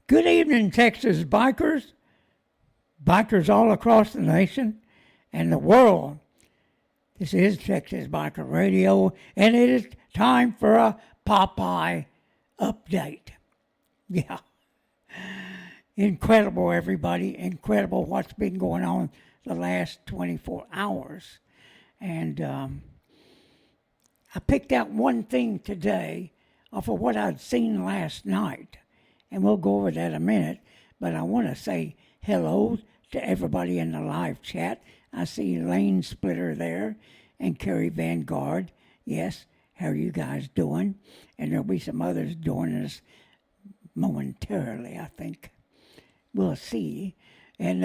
Good evening, Texas bikers, bikers all across the nation and the world. This is Texas Biker Radio, and it is time for a Popeye update. Yeah. Incredible, everybody. Incredible what's been going on the last 24 hours. And I picked out one thing today off of what I'd seen last night. And we'll go over that in a minute. But I want to say hello to everybody in the live chat. I see Lane Splitter there and Carrie Vanguard. Yes, how are you guys doing? And there'll be some others joining us momentarily, I think. We'll see. And,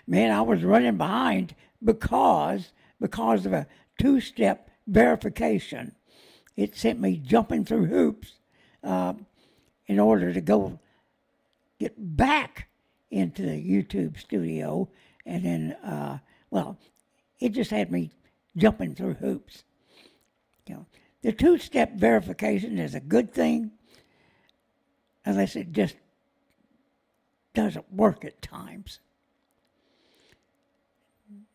man, I was running behind because of a two-step verification. It sent me jumping through hoops in order to go get back into the YouTube studio. And then, it just had me jumping through hoops. You know, the two-step verification is a good thing, unless it just doesn't work at times.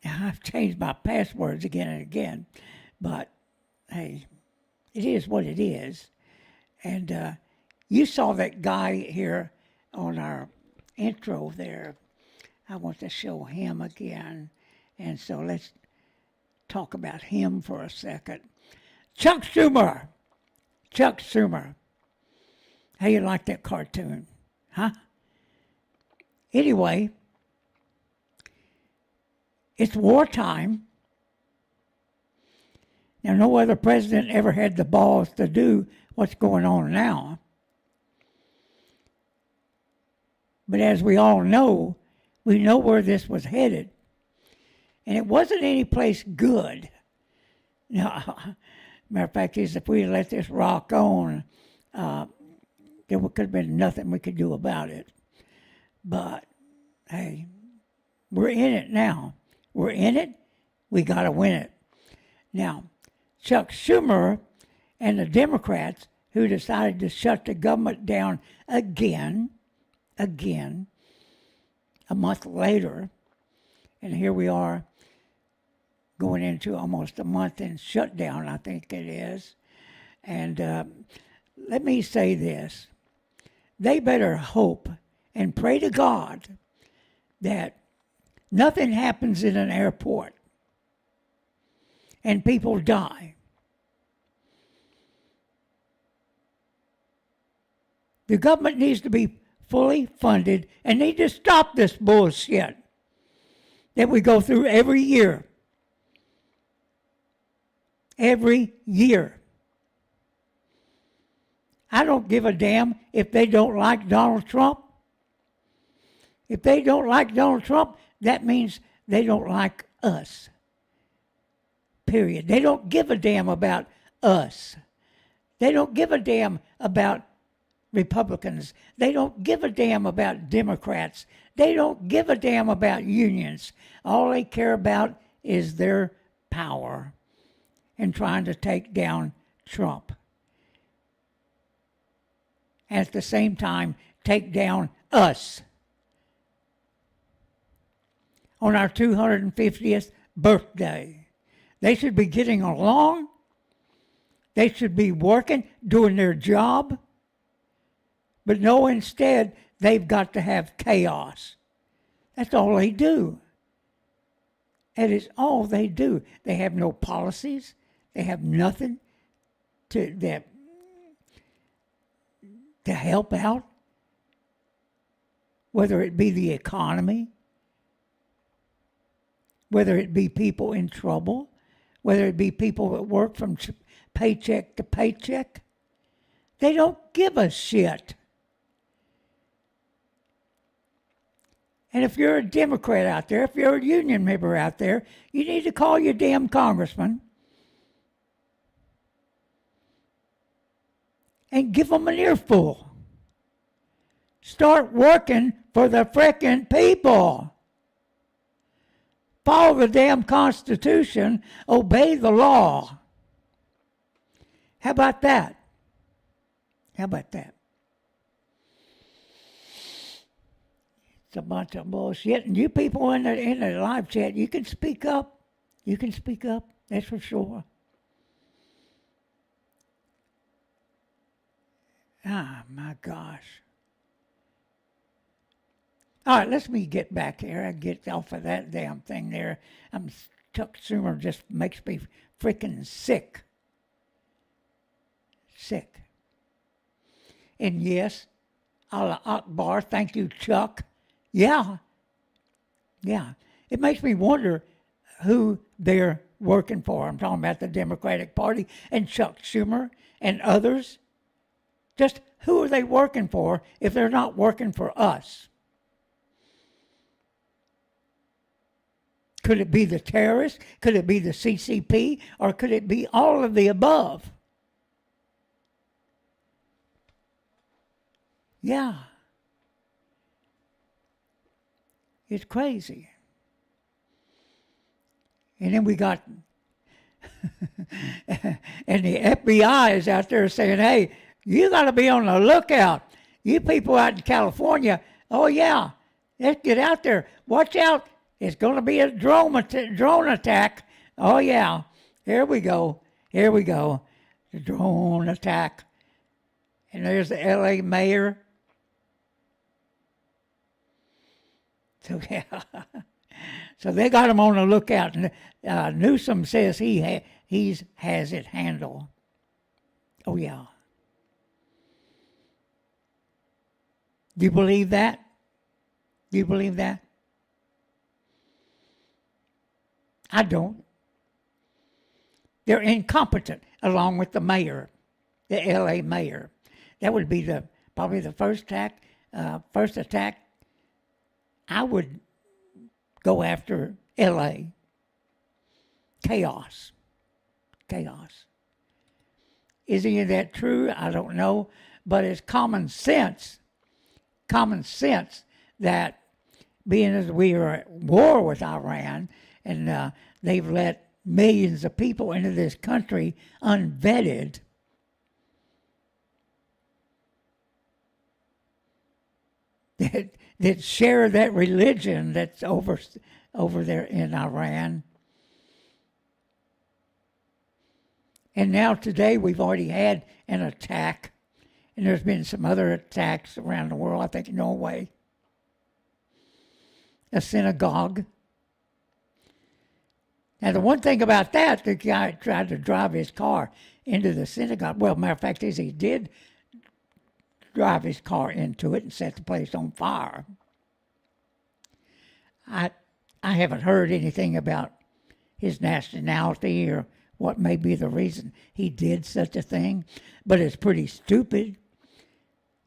Now, I've changed my passwords again and again, but hey, it is what it is. And you saw that guy here on our intro there. I want to show him again. And so let's talk about him for a second. Chuck Schumer. Chuck Schumer. How you like that cartoon? Huh? Anyway, it's wartime. Now, no other president ever had the balls to do what's going on now. But as we all know, we know where this was headed. And it wasn't any place good. No, matter of fact is, if we had let this rock on, there could have been nothing we could do about it. But, hey, we're in it now. We're in it. We got to win it. Now, Chuck Schumer and the Democrats who decided to shut the government down again, a month later, and here we are going into almost a month in shutdown, I think it is. And let me say this. They better hope and pray to God that nothing happens in an airport and people die. The government needs to be fully funded and need to stop this bullshit that we go through every year. Every year. I don't give a damn if they don't like Donald Trump. If they don't like Donald Trump, that means they don't like us. Period. They don't give a damn about us. They don't give a damn about Republicans. They don't give a damn about Democrats. They don't give a damn about unions. All they care about is their power and trying to take down Trump. And at the same time, take down us on our 250th birthday. They should be getting along. They should be working, doing their job. But no, instead, they've got to have chaos. That's all they do. That is all they do. They have no policies. They have nothing to help out, whether it be the economy, whether it be people in trouble, whether it be people that work from paycheck to paycheck. They don't give a shit. And if you're a Democrat out there, if you're a union member out there, you need to call your damn congressman and give them an earful. Start working for the frickin' people. follow the damn Constitution, obey the law. How about that? How about that? It's a bunch of bullshit. And you people in the live chat, you can speak up. You can speak up. That's for sure. Ah, my gosh. All right, let me get back here. I get off of that damn thing there. Chuck Schumer just makes me freaking sick. Sick. And yes, Allah Akbar, thank you, Chuck. Yeah. It makes me wonder who they're working for. I'm talking about the Democratic Party and Chuck Schumer and others. Just who are they working for if they're not working for us? Could it be the terrorists? Could it be the CCP? Or could it be all of the above? Yeah. It's crazy. And then we got, and the FBI is out there saying, hey, you got to be on the lookout. You people out in California, oh yeah, let's get out there. Watch out. It's going to be a drone attack. Oh yeah, here we go. The drone attack. And there's the LA mayor. So yeah, so they got him on the lookout. And Newsom says he has it handled. Oh yeah. Do you believe that? Do you believe that? I don't. They're incompetent, along with the mayor, the LA mayor. That would be probably the first attack. I would go after LA. Chaos. Is any of that true? I don't know. But it's common sense that being as we are at war with Iran and they've let millions of people into this country unvetted, that share that religion that's over there in Iran. And now today we've already had an attack, and there's been some other attacks around the world, I think in Norway. A synagogue. Now the one thing about that, the guy tried to drive his car into the synagogue. Well, matter of fact is he did drive his car into it and set the place on fire. I haven't heard anything about his nationality or what may be the reason he did such a thing, but it's pretty stupid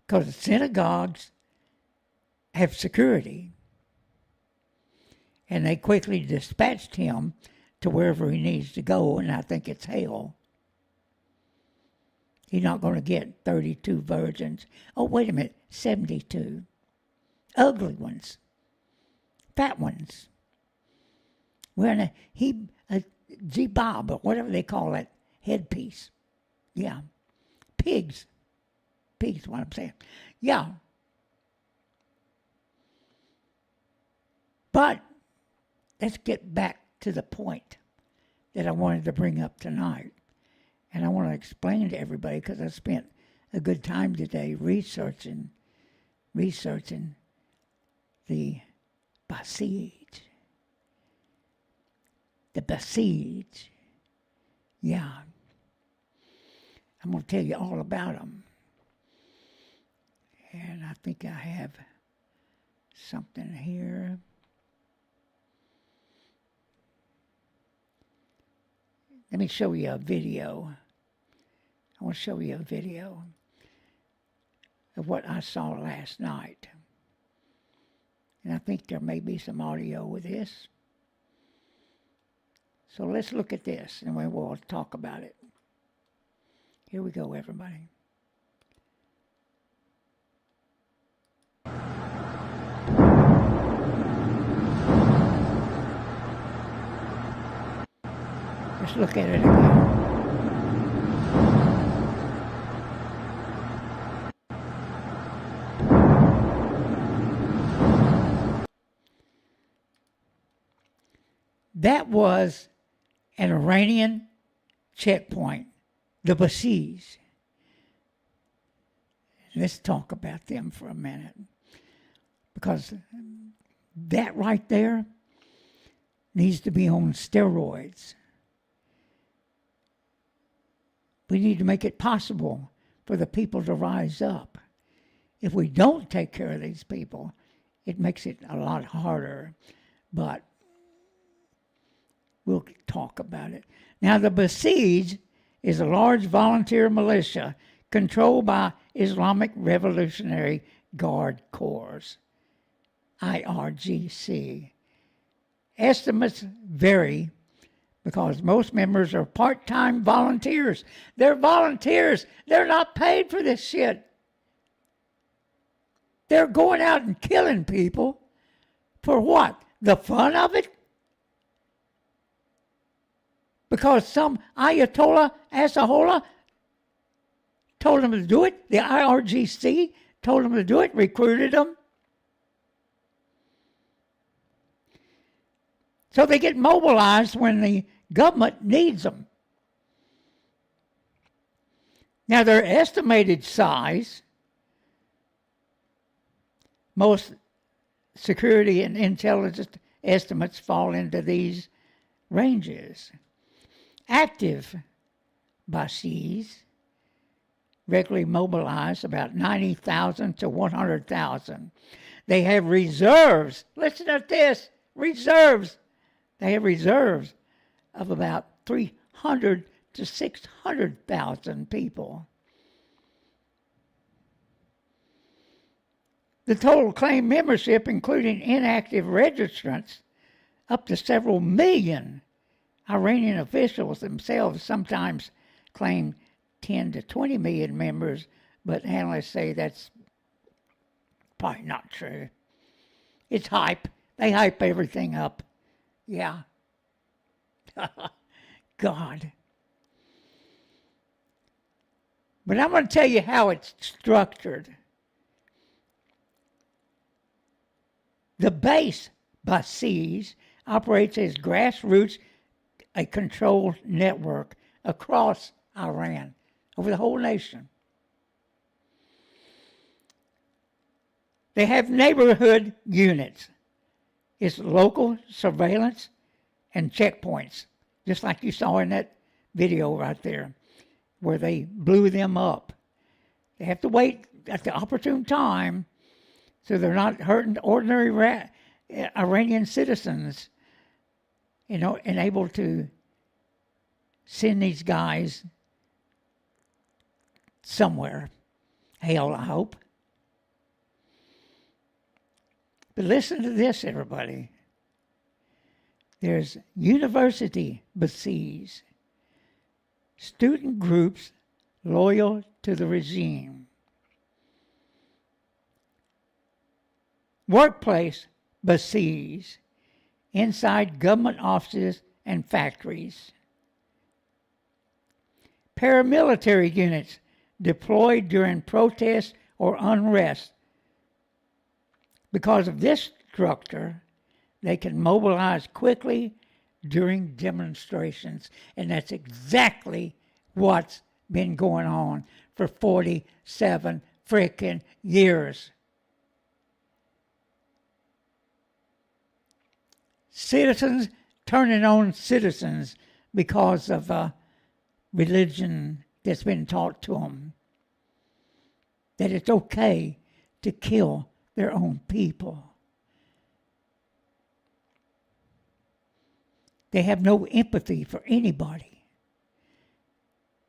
because synagogues have security, and they quickly dispatched him to wherever he needs to go, and I think it's hell. He's not going to get 32 virgins. Oh, wait a minute, 72. Ugly ones. Fat ones. Wearing a jibab, or whatever they call that headpiece. Yeah. Pigs. Pigs, what I'm saying. Yeah. But let's get back to the point that I wanted to bring up tonight. And I want to explain to everybody, because I spent a good time today researching the Basij. The Basij. Yeah. I'm going to tell you all about them. And I think I have something here. Let me show you a video. I want to show you a video of what I saw last night. And I think there may be some audio with this. So let's look at this and we'll talk about it. Here we go, everybody. Let's look at it again. That was an Iranian checkpoint, the Basij. Let's talk about them for a minute. Because that right there needs to be on steroids. We need to make it possible for the people to rise up. If we don't take care of these people, it makes it a lot harder. But we'll talk about it. Now, the Basij is a large volunteer militia controlled by Islamic Revolutionary Guard Corps, IRGC. Estimates vary because most members are part-time volunteers. They're volunteers. They're not paid for this shit. They're going out and killing people for what? The fun of it? Because some Ayatollah told them to do it. The IRGC told them to do it, recruited them. So they get mobilized when the government needs them. Now, their estimated size, most security and intelligence estimates fall into these ranges. Active Basij regularly mobilize about 90,000 to 100,000. They have reserves. Listen to this, reserves. They have reserves of about 300 to 600,000 people. The total claimed membership, including inactive registrants, up to several million. Iranian officials themselves sometimes claim 10 to 20 million members, but analysts say that's probably not true. It's hype. They hype everything up. Yeah. God. But I'm going to tell you how it's structured. The base Basij operates as grassroots, a controlled network across Iran, over the whole nation. They have neighborhood units. It's local surveillance and checkpoints, just like you saw in that video right there, where they blew them up. They have to wait at the opportune time so they're not hurting ordinary Iranian citizens, and able to send these guys somewhere. Hell, I hope. But listen to this, everybody. There's university Basij, student groups loyal to the regime, workplace Basij, inside government offices and factories, paramilitary units deployed during protests or unrest. Because of this structure, they can mobilize quickly during demonstrations. And that's exactly what's been going on for 47 freaking years. Citizens turning on citizens because of religion that's been taught to them. That it's okay to kill their own people. They have no empathy for anybody.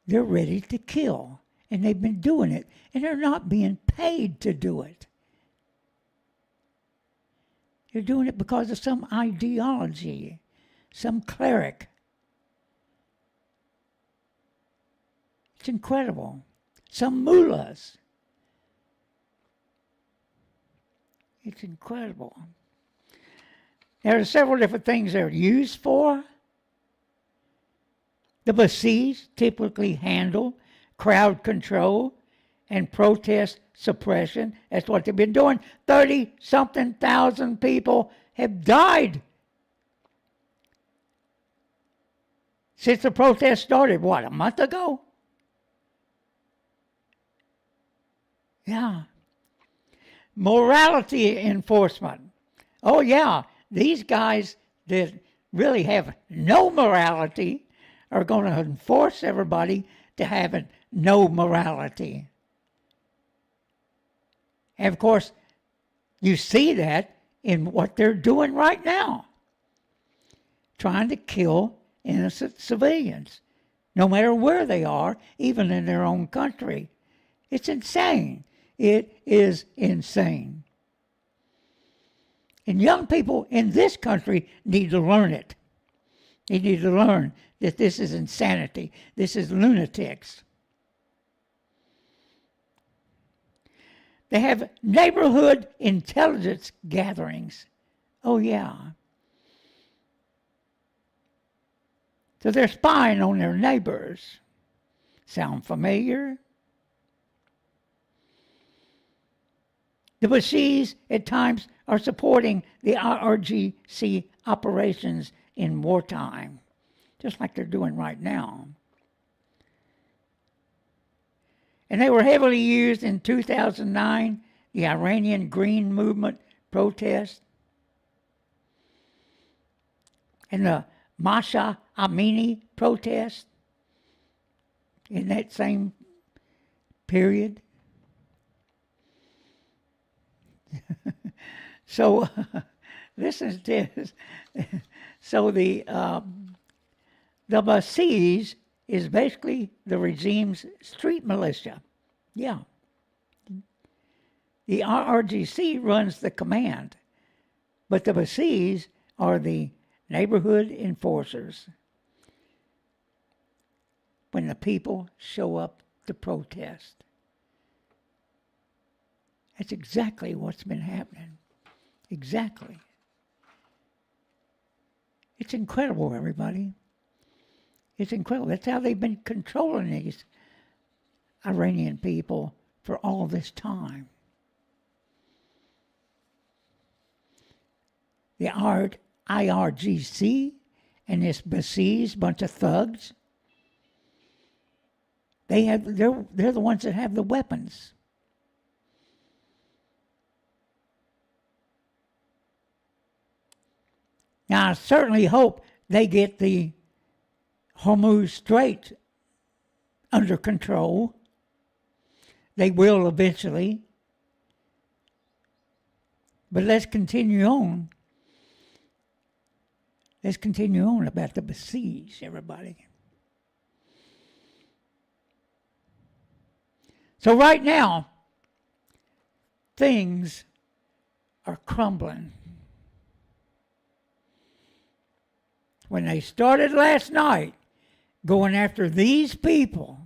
They're ready to kill, and they've been doing it, and they're not being paid to do it. They're doing it because of some ideology, some cleric. It's incredible. Some mullahs. It's incredible. There are several different things they're used for. The Basij typically handle crowd control and protest suppression. That's what they've been doing. 30-something thousand people have died since the protest started, what, a month ago? Yeah. Morality enforcement. Oh, yeah, these guys that really have no morality are going to enforce everybody to having no morality. And of course, you see that in what they're doing right now, trying to kill innocent civilians, no matter where they are, even in their own country. It's insane. It is insane. And young people in this country need to learn it. They need to learn that this is insanity. This is lunatics. They have neighborhood intelligence gatherings. Oh, yeah. So they're spying on their neighbors. Sound familiar? The Wussies at times are supporting the IRGC operations in wartime, just like they're doing right now. And they were heavily used in 2009, the Iranian Green Movement protest, and the Masha Amini protest in that same period. So listen to this. So the Basij is basically the regime's street militia. Yeah. The IRGC runs the command, but the Basij are the neighborhood enforcers when the people show up to protest. That's exactly what's been happening. Exactly. It's incredible, everybody. It's incredible. That's how they've been controlling these Iranian people for all this time. The IRGC and this Basij bunch of thugs, they're the ones that have the weapons. Now, I certainly hope they get the Hormuz Strait under control. They will eventually. But let's continue on. Let's continue on about the Basij, everybody. So right now, things are crumbling. When they started last night going after these people,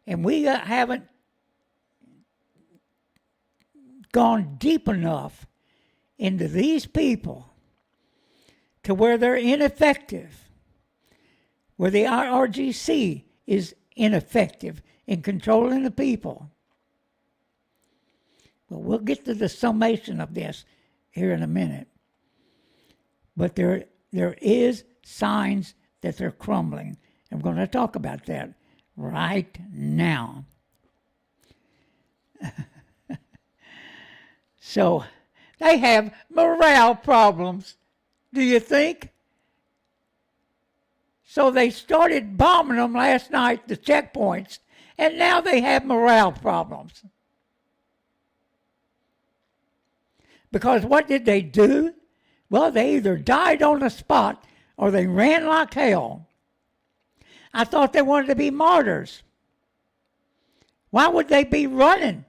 and we haven't gone deep enough into these people to where they're ineffective, where the IRGC is ineffective in controlling the people. Well, we'll get to the summation of this here in a minute. But there is signs that they're crumbling. I'm going to talk about that right now. So they have morale problems, do you think? So they started bombing them last night, the checkpoints, and now they have morale problems. Because what did they do? Well, they either died on the spot or they ran like hell. I thought they wanted to be martyrs. Why would they be running?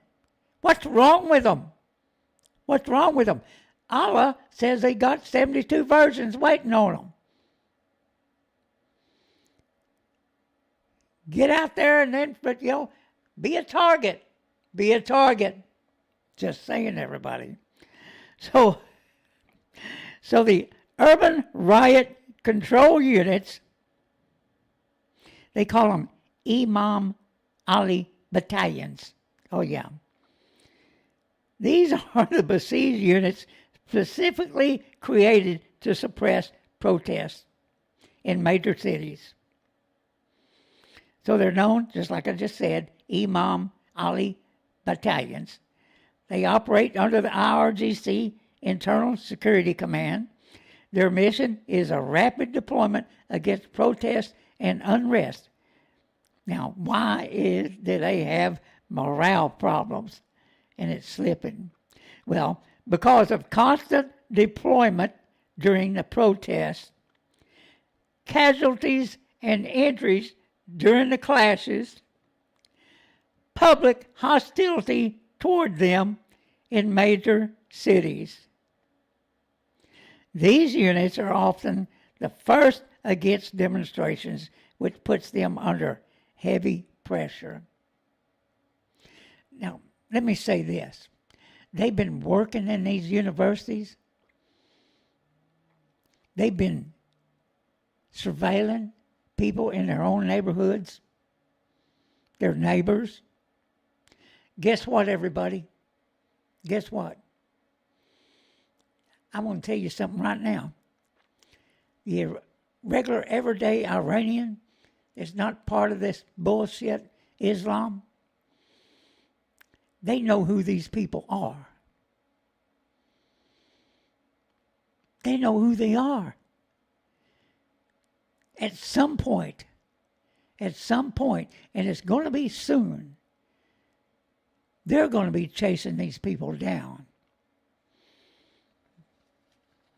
What's wrong with them? What's wrong with them? Allah says they got 72 virgins waiting on them. Get out there and then, be a target. Be a target. Just saying, everybody. So the urban riot control units They call them Imam Ali battalions. Oh, yeah. These are the Basij units specifically created to suppress protests in major cities. So they're known, just like I just said, Imam Ali battalions. They operate under the IRGC Internal Security Command. Their mission is a rapid deployment against protests and unrest. Now, why do they have morale problems and it's slipping? Well, because of constant deployment during the protests, casualties and injuries during the clashes, public hostility toward them in major cities. These units are often the first against demonstrations, which puts them under heavy pressure. Now, let me say this. They've been working in these universities. They've been surveilling people in their own neighborhoods, their neighbors. Guess what, everybody? Guess what? I'm going to tell you something right now. The regular, everyday Iranian is not part of this bullshit Islam. They know who these people are. They know who they are. At some point, and it's going to be soon, they're going to be chasing these people down.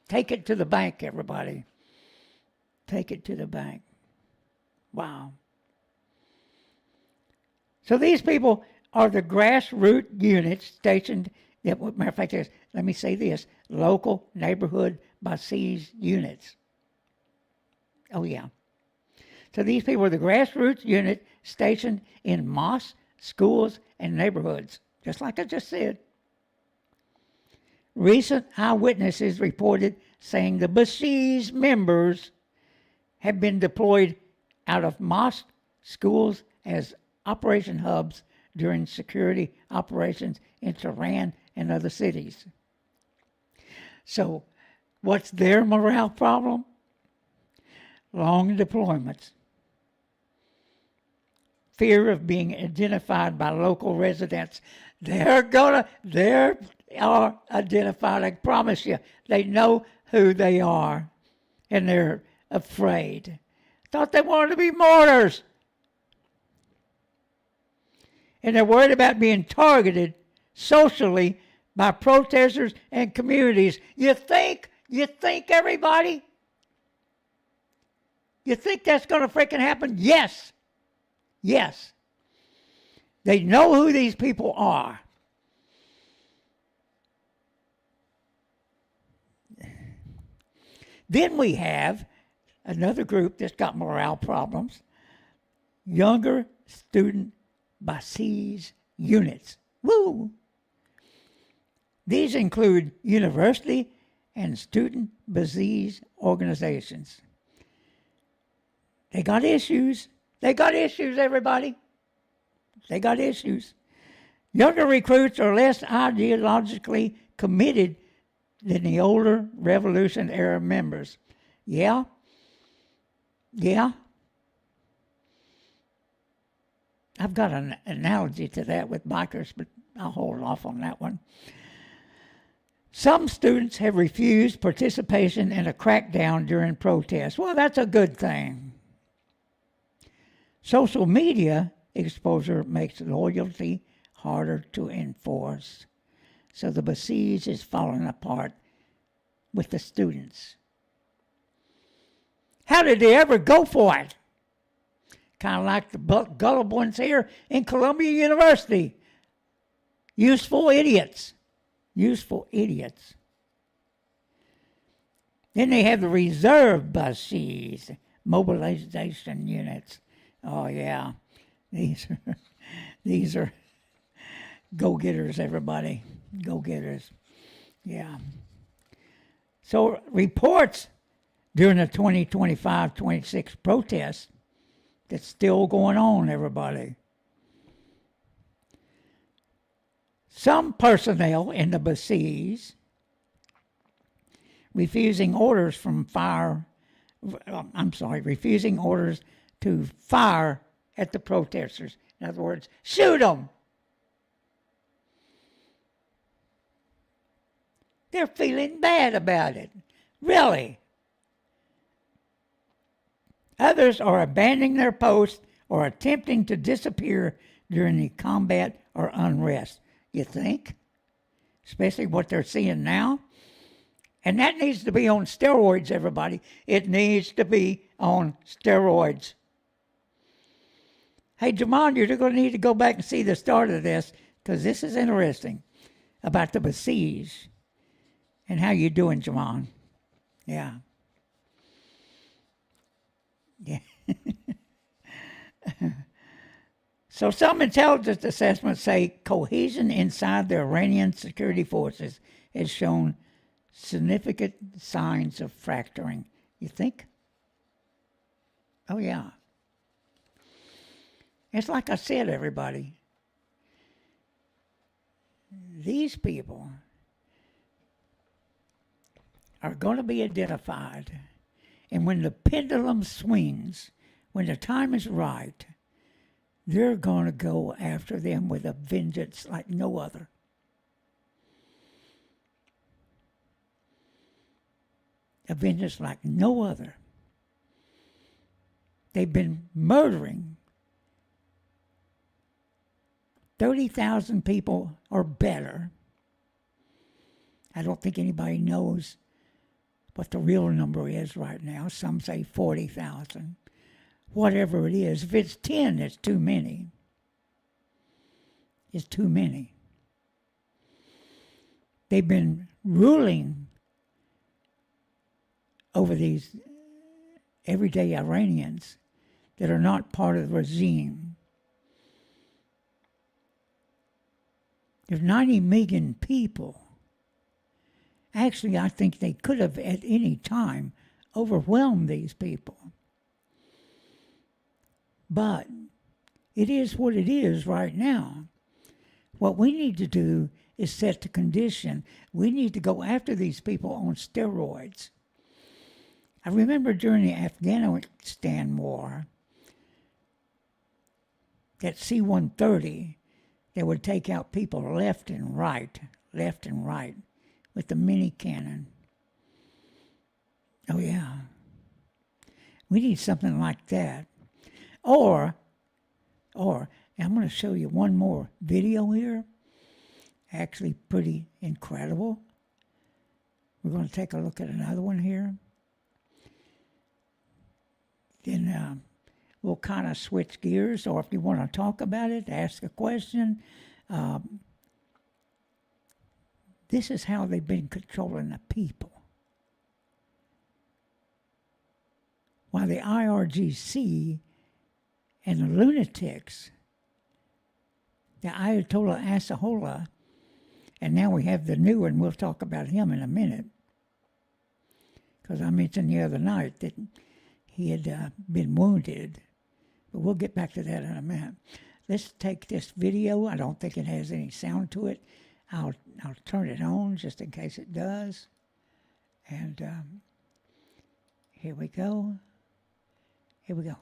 Take it to the bank, everybody. Take it to the bank. Wow. So these people are the grassroots units stationed, matter of fact, let me say this, local neighborhood Basij units. Oh, yeah. So these people are the grassroots unit stationed in mosques, schools, and neighborhoods, just like I just said. Recent eyewitnesses reported saying the Basij members have been deployed out of mosques, schools as operation hubs during security operations in Tehran and other cities. So, what's their morale problem? Long deployments. Fear of being identified by local residents. They are identified, I promise you. They know who they are, and they're afraid. Thought they wanted to be martyrs. And they're worried about being targeted socially by protesters and communities. You think, everybody? You think that's going to freaking happen? Yes. Yes. They know who these people are. Then we have another group that's got morale problems. Younger student Basij units. Woo! These include university and student Basij organizations. They got issues. They got issues, everybody. They got issues. Younger recruits are less ideologically committed than the older Revolution era members. Yeah? Yeah? I've got an analogy to that with bikers, but I'll hold off on that one. Some students have refused participation in a crackdown during protests. Well, that's a good thing. Social media exposure makes loyalty harder to enforce. So the Basij is falling apart with the students. How did they ever go for it? Kind of like the gullible ones here in Columbia University. Useful idiots. Useful idiots. Then they have the reserve Basij, mobilization units. Oh, yeah. These are go-getters, everybody. Go-getters. Yeah. So reports during the 2025-26 protests that's still going on, everybody. Some personnel in the Basij refusing orders to fire at the protesters. In other words, shoot them. They're feeling bad about it. Really. Others are abandoning their posts or attempting to disappear during the combat or unrest. You think? Especially what they're seeing now. And that needs to be on steroids, everybody. It needs to be on steroids. Hey, Jamal, you're going to need to go back and see the start of this, because this is interesting about the Basij. And how you doing, Jamal? Yeah. Yeah. So some intelligence assessments say cohesion inside the Iranian security forces has shown significant signs of fracturing. You think? Oh, yeah. It's like I said, everybody. These people are going to be identified. And when the pendulum swings, when the time is right, they're going to go after them with a vengeance like no other. A vengeance like no other. They've been murdering 30,000 people or better. I don't think anybody knows what the real number is right now. Some say 40,000. Whatever it is. If it's 10, it's too many. It's too many. They've been ruling over these everyday Iranians that are not part of the regime. There's 90 million people. Actually, I think they could have at any time overwhelmed these people. But it is what it is right now. What we need to do is set the condition. We need to go after these people on steroids. I remember during the Afghanistan war, that C-130, they would take out people left and right, with the mini cannon. Oh, yeah. We need something like that. Or I'm going to show you one more video here. Actually pretty incredible. We're going to take a look at another one here. Then we'll kind of switch gears, or if you want to talk about it, ask a question. This is how they've been controlling the people. While the IRGC and the lunatics, the Ayatollah Assahola, and now we have the new one, we'll talk about him in a minute, because I mentioned the other night that he had been wounded, but we'll get back to that in a minute. Let's take this video. I don't think it has any sound to it. I'll turn it on just in case it does. And here we go. Here we go.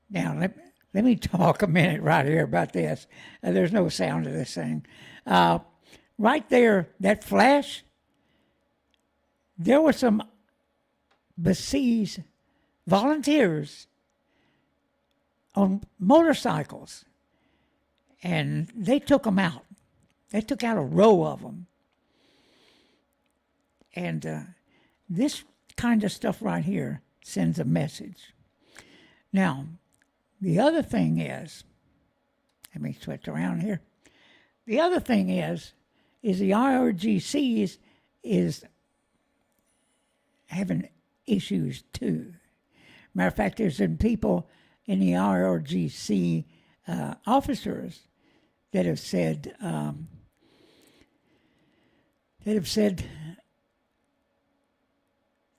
Now, let me talk a minute right here about this. There's no sound to this thing. Right there, that flash, there were some Basij volunteers on motorcycles, and they took them out. They took out a row of them. And this kind of stuff right here sends a message. Now, the other thing is, let me switch around here. The other thing is the IRGC is having issues too. Matter of fact, there's some people in the IRGC officers that have said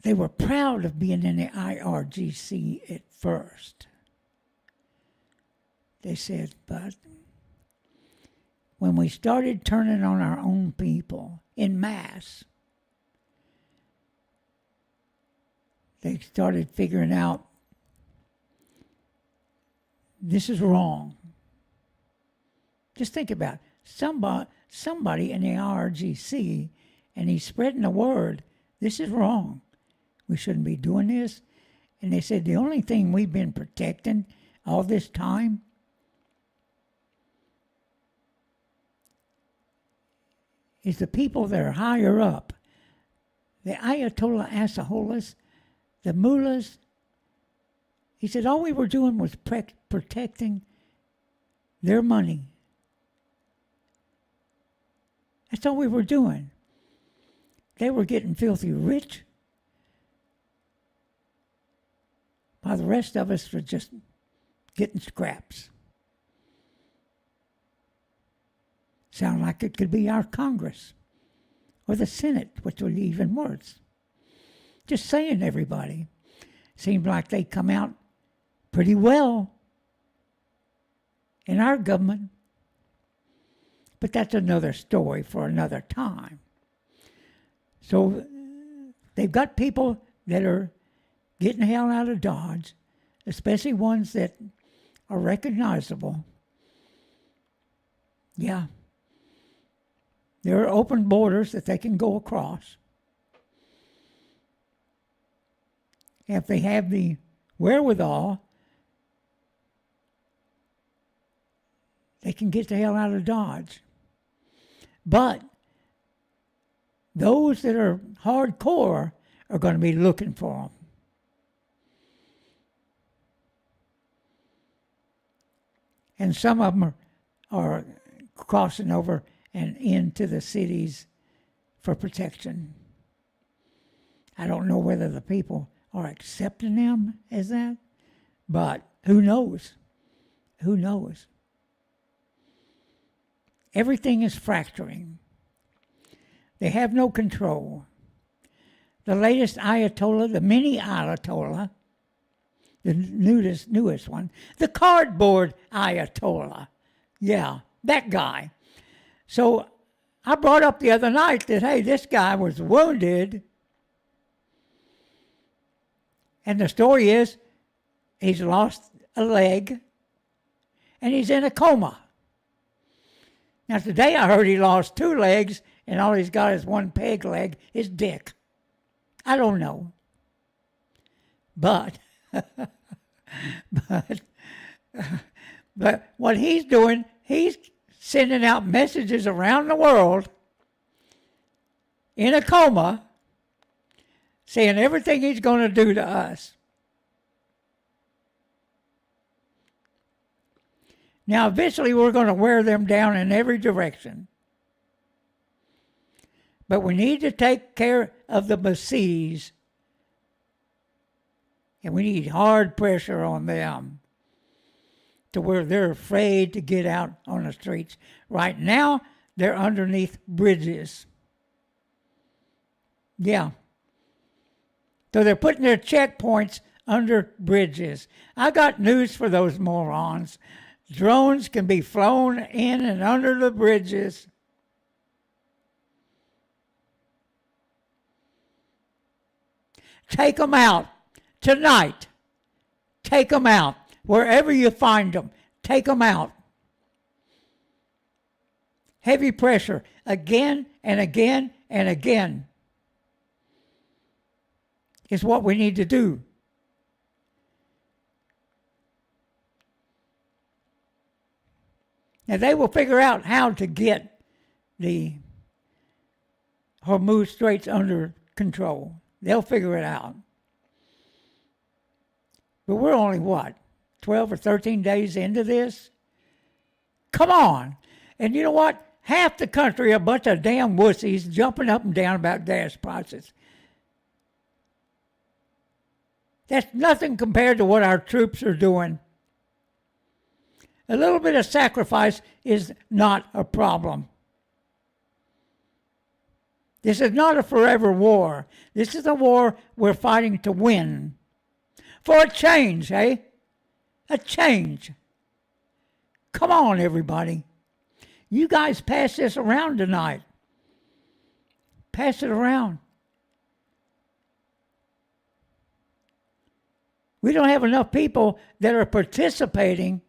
they were proud of being in the IRGC at first. They said, but when we started turning on our own people en masse, they started figuring out this is wrong. Just think about it. Somebody in the IRGC, and he's spreading the word, this is wrong. We shouldn't be doing this. And they said the only thing we've been protecting all this time is the people that are higher up. The Ayatollah Asaholas, the mullahs. He said all we were doing was protecting their money. That's all we were doing. They were getting filthy rich, while the rest of us were just getting scraps. Sound like it could be our Congress or the Senate, which would be even worse. Just saying, everybody. Seems like they come out pretty well in our government. But that's another story for another time. So they've got people that are getting the hell out of Dodge, especially ones that are recognizable. Yeah. There are open borders that they can go across. If they have the wherewithal, they can get the hell out of Dodge. But those that are hardcore are going to be looking for them. And some of them are crossing over and into the cities for protection. I don't know whether the people are accepting them as that, but who knows? Who knows? Everything is fracturing. They have no control. The latest Ayatollah, the mini Ayatollah, the newest one, the cardboard Ayatollah. Yeah, that guy. So I brought up the other night that, hey, this guy was wounded. And the story is he's lost a leg and he's in a coma. Now, today I heard he lost 2 legs and all he's got is one peg leg, his dick. I don't know. But what he's doing, he's sending out messages around the world in a coma saying everything he's going to do to us. Now, eventually, we're going to wear them down in every direction. But we need to take care of the Basij, and we need hard pressure on them to where they're afraid to get out on the streets. Right now, they're underneath bridges. Yeah. So they're putting their checkpoints under bridges. I got news for those morons. Drones can be flown in and under the bridges. Take them out tonight. Take them out. Wherever you find them, take them out. Heavy pressure again and again and again is what we need to do. Now, they will figure out how to get the Hormuz Straits under control. They'll figure it out. But we're only, 12 or 13 days into this? Come on. And you know what? Half the country, a bunch of damn wussies jumping up and down about gas prices. That's nothing compared to what our troops are doing. A little bit of sacrifice is not a problem. This is not a forever war. This is a war we're fighting to win. For a change, eh? A change. Come on, everybody. You guys pass this around tonight. Pass it around. We don't have enough people that are participating.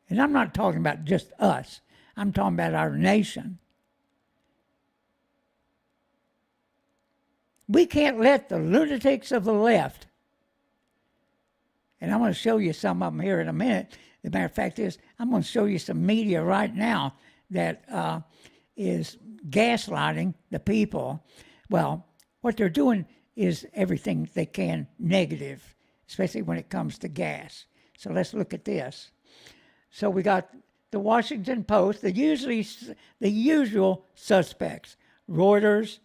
And I'm not talking about just us. I'm talking about our nation. We can't let the lunatics of the left, and I'm going to show you some of them here in a minute. The matter of fact is, I'm going to show you some media right now that is gaslighting the people. Well, what they're doing is everything they can negative, especially when it comes to gas. So let's look at this. So we got the Washington Post, the usual suspects, Reuters,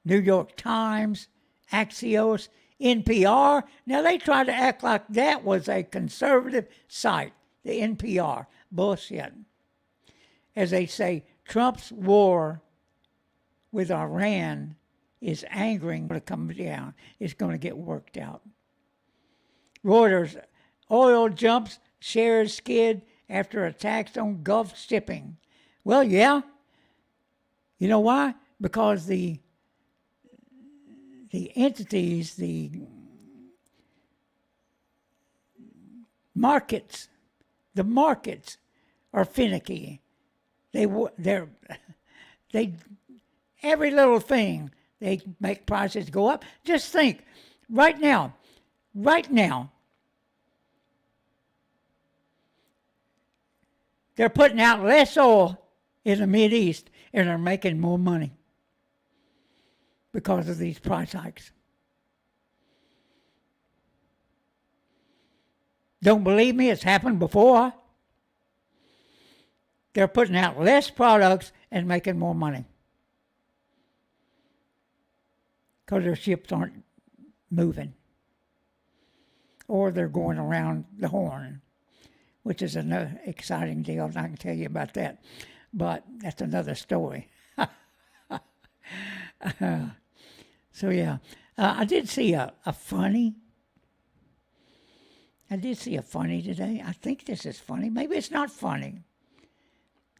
New York Times, Axios, NPR. Now, they try to act like that was a conservative site, the NPR. Bullshit. As they say, Trump's war with Iran is angering to come down. It's going to get worked out. Reuters, oil jumps, shares skid after attacks on Gulf shipping. Well, yeah. You know why? Because the entities, the markets are finicky. They're every little thing they make prices go up. Just think, right now, they're putting out less oil in the Mideast and they're making more money because of these price hikes. Don't believe me? It's happened before. They're putting out less products and making more money because their ships aren't moving, or they're going around the Horn, which is another exciting deal, and I can tell you about that. But that's another story. So, yeah. I did see a funny. I did see a funny today. I think this is funny. Maybe it's not funny.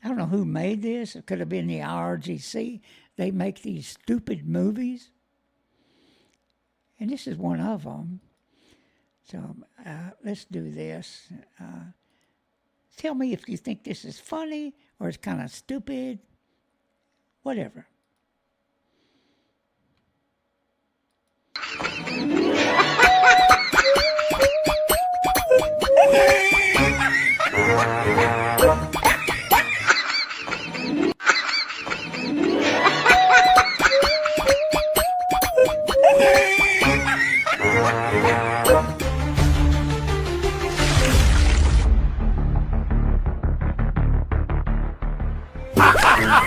I don't know who made this. It could have been the IRGC. They make these stupid movies. And this is one of them. So let's do this. Tell me if you think this is funny or it's kind of stupid. Whatever.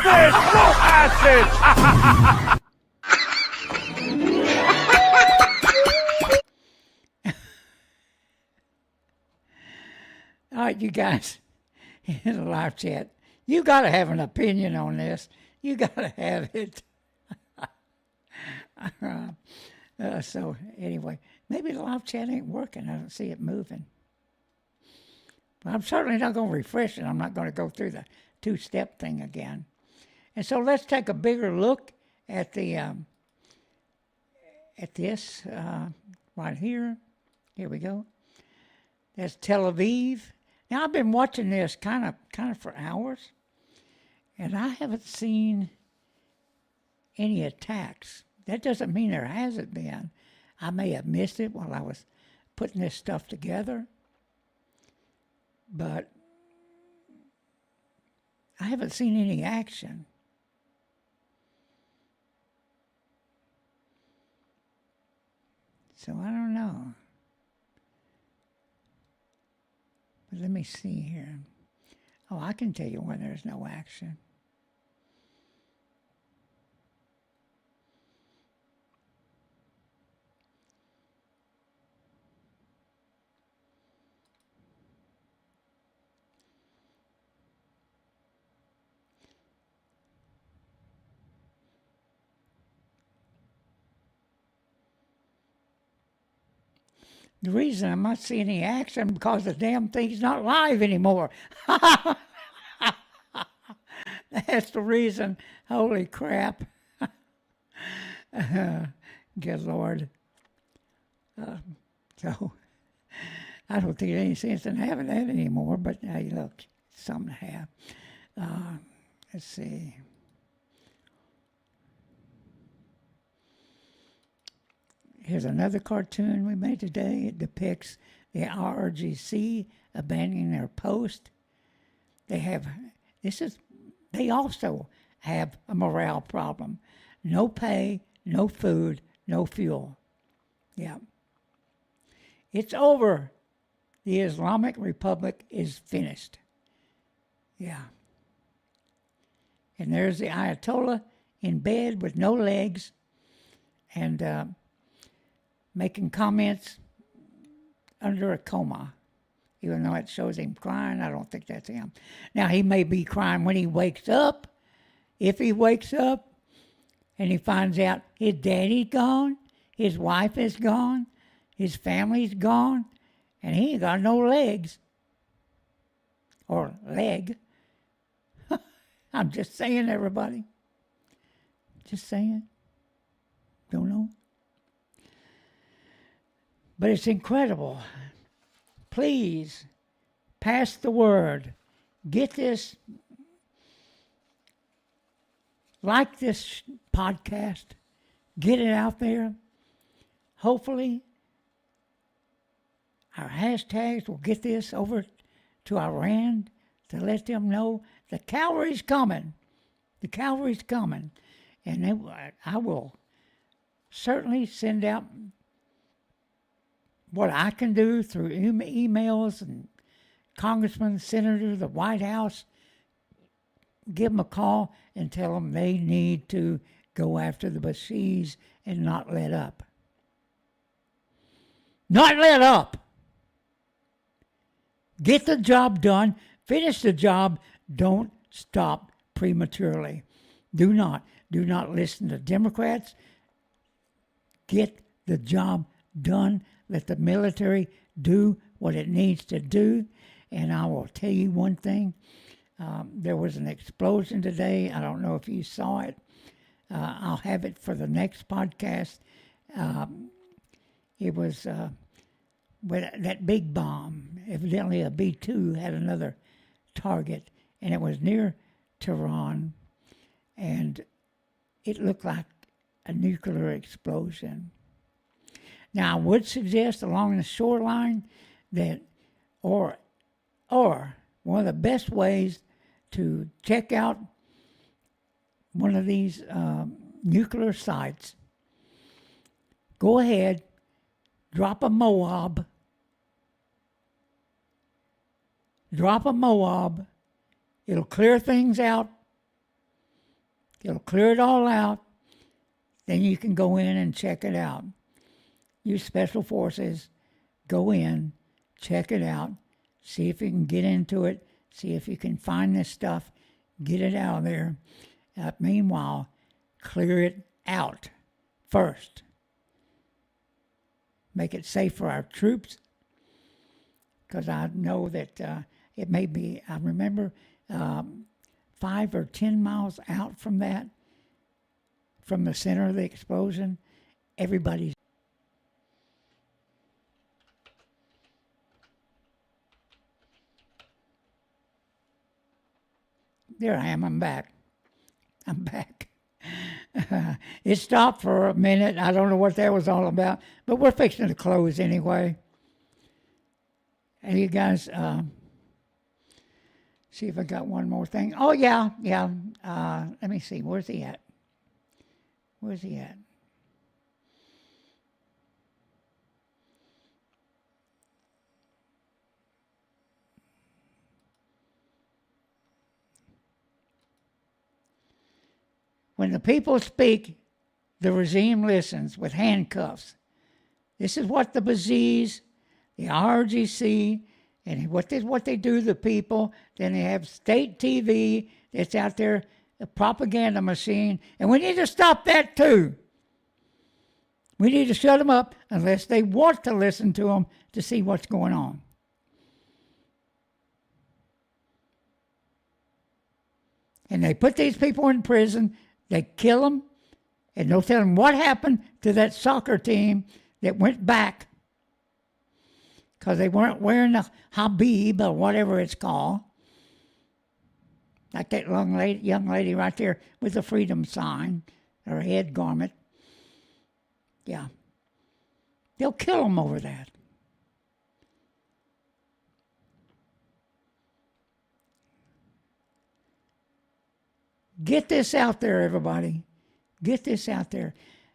There's no acid! All right, you guys in the live chat, you got to have an opinion on this. You got to have it. So anyway, maybe the live chat ain't working. I don't see it moving. But I'm certainly not going to refresh it. I'm not going to go through the two-step thing again. And so let's take a bigger look at the at this right here. Here we go. That's Tel Aviv. Now I've been watching this kind of for hours, and I haven't seen any attacks. That doesn't mean there hasn't been. I may have missed it while I was putting this stuff together, but I haven't seen any action. So I don't know. But let me see here. Oh, I can tell you when there's no action. The reason I'm not seeing any action because the damn thing's not live anymore. That's the reason. Holy crap. Good Lord. So, I don't think there's any sense in having that anymore, but hey, look, something to have. Let's see. Here's another cartoon we made today. It depicts the RRGC abandoning their post. They also have a morale problem. No pay, no food, no fuel. Yeah. It's over. The Islamic Republic is finished. Yeah. And there's the Ayatollah in bed with no legs and making comments under a coma. Even though it shows him crying, I don't think that's him. Now, he may be crying when he wakes up. If he wakes up and he finds out his daddy's gone, his wife is gone, his family's gone, and he ain't got no legs. Or leg. I'm just saying, everybody. Just saying. Don't know. But it's incredible. Please, pass the word. Get this, like this podcast. Get it out there. Hopefully, our hashtags will get this over to Iran to let them know the cavalry's coming. The cavalry's coming. And I will certainly send out what I can do through emails and congressmen, senators, the White House. Give them a call and tell them they need to go after the Basij and not let up. Not let up. Get the job done. Finish the job. Don't stop prematurely. Do not listen to Democrats. Get the job done. Let the military do what it needs to do. And I will tell you one thing. There was an explosion today. I don't know if you saw it. I'll have it for the next podcast. It was with that big bomb. Evidently a B-2 had another target. And it was near Tehran. And it looked like a nuclear explosion. Now, I would suggest along the shoreline that, or one of the best ways to check out one of these nuclear sites, go ahead, drop a Moab, it'll clear things out, it'll clear it all out, then you can go in and check it out. You special forces, go in, check it out, see if you can get into it, see if you can find this stuff, get it out of there. Meanwhile, clear it out first. Make it safe for our troops, because I know that it may be, I remember 5 or 10 miles out from that, from the center of the explosion, everybody's there I am, I'm back. It stopped for a minute. I don't know what that was all about, but we're fixing to close anyway. And you guys, see if I got one more thing. Oh, yeah. Let me see. Where's he at? When the people speak, the regime listens with handcuffs. This is what the Basij, the RGC, and what they do to the people. Then they have state TV that's out there, a propaganda machine. And we need to stop that too. We need to shut them up unless they want to listen to them to see what's going on. And they put these people in prison. They kill them. And they'll tell them what happened to that soccer team that went back because they weren't wearing the habib or whatever it's called. Like that young lady right there with the freedom sign, her head garment. Yeah. They'll kill them over that. Get this out there, everybody. Get this out there.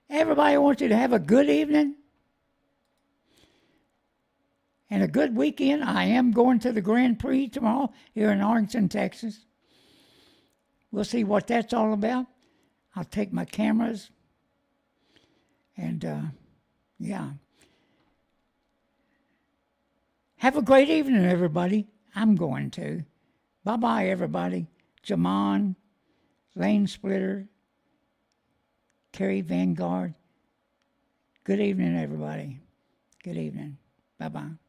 Everybody wants you to have a good evening and a good weekend. I am going to the Grand Prix tomorrow here in Arlington, Texas. We'll see what that's all about. I'll take my cameras and, yeah. Have a great evening, everybody. I'm going to. Bye-bye, everybody. Jamon, Lane Splitter, Kerry Vanguard. Good evening, everybody. Good evening. Bye-bye.